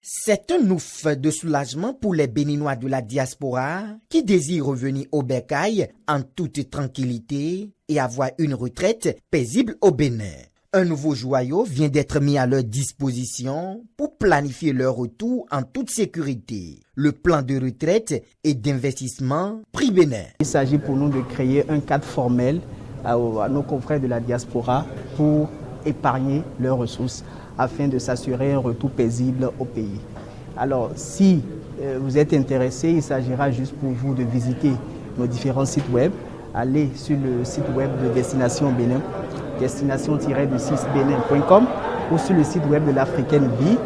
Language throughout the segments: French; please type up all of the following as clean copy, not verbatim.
C'est un ouf de soulagement pour les Béninois de la diaspora qui désirent revenir au bercail en toute tranquillité et avoir une retraite paisible au Bénin. Un nouveau joyau vient d'être mis à leur disposition pour planifier leur retour en toute sécurité. Le plan de retraite et d'investissement Prix Bénin. Il s'agit pour nous de créer un cadre formel à nos confrères de la diaspora pour épargner leurs ressources afin de s'assurer un retour paisible au pays. Alors, si vous êtes intéressé, il s'agira juste pour vous de visiter nos différents sites web. Allez sur le site web de Destination Bénin, destination-du6bénin.com ou sur le site web de l'Africaine Vie.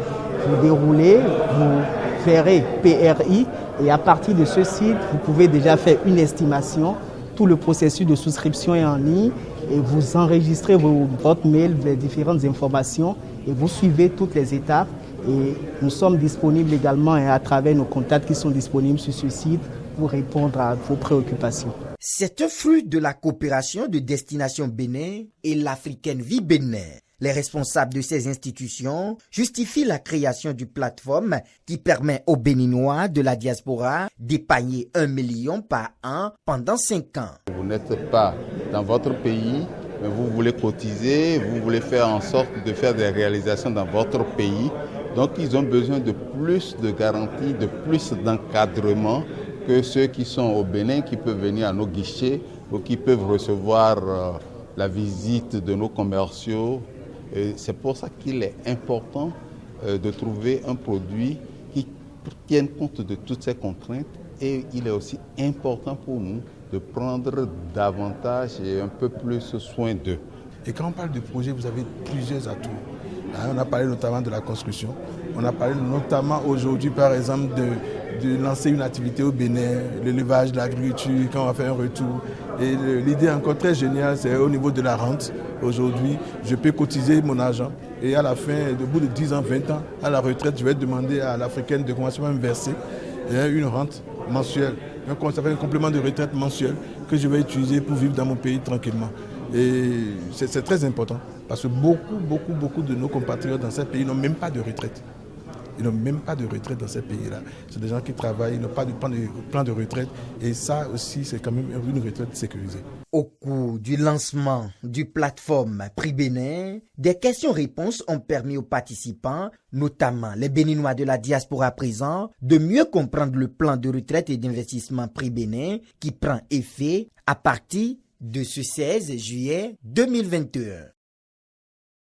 Vous déroulez, vous verrez PRI et à partir de ce site, vous pouvez déjà faire une estimation. Tout le processus de souscription est en ligne et vous enregistrez votre mail, les différentes informations et vous suivez toutes les étapes. Et nous sommes disponibles également à travers nos contacts qui sont disponibles sur ce site pour répondre à vos préoccupations. C'est un fruit de la coopération de Destination Bénin et l'Africaine Vie Bénin. Les responsables de ces institutions justifient la création d'une plateforme qui permet aux Béninois de la diaspora d'épargner 1 million par an pendant 5 ans. Vous n'êtes pas dans votre pays, mais vous voulez cotiser, vous voulez faire en sorte de faire des réalisations dans votre pays. Donc ils ont besoin de plus de garanties, de plus d'encadrement que ceux qui sont au Bénin, qui peuvent venir à nos guichets ou qui peuvent recevoir la visite de nos commerciaux. Et c'est pour ça qu'il est important de trouver un produit qui tienne compte de toutes ces contraintes. Et il est aussi important pour nous de prendre davantage et un peu plus soin d'eux. Et quand on parle de projet, vous avez plusieurs atouts. On a parlé notamment de la construction. On a parlé notamment aujourd'hui, par exemple, de lancer une activité au Bénin, l'élevage, l'agriculture, quand on va faire un retour. Et l'idée encore très géniale, c'est au niveau de la rente. Aujourd'hui, je peux cotiser mon argent et à la fin, au bout de 10 ans, 20 ans, à la retraite, je vais demander à l'Africaine de commencer à me verser une rente mensuelle, un complément de retraite mensuel que je vais utiliser pour vivre dans mon pays tranquillement. Et c'est très important parce que beaucoup de nos compatriotes dans ces pays n'ont même pas de retraite. Ils n'ont même pas de retraite dans ces pays-là. C'est des gens qui travaillent, ils n'ont pas de plan de retraite. Et ça aussi, c'est quand même une retraite sécurisée. Au cours du lancement du plateforme Prix Bénin, des questions-réponses ont permis aux participants, notamment les Béninois de la diaspora présents, de mieux comprendre le plan de retraite et d'investissement Prix Bénin qui prend effet à partir de ce 16 juillet 2021.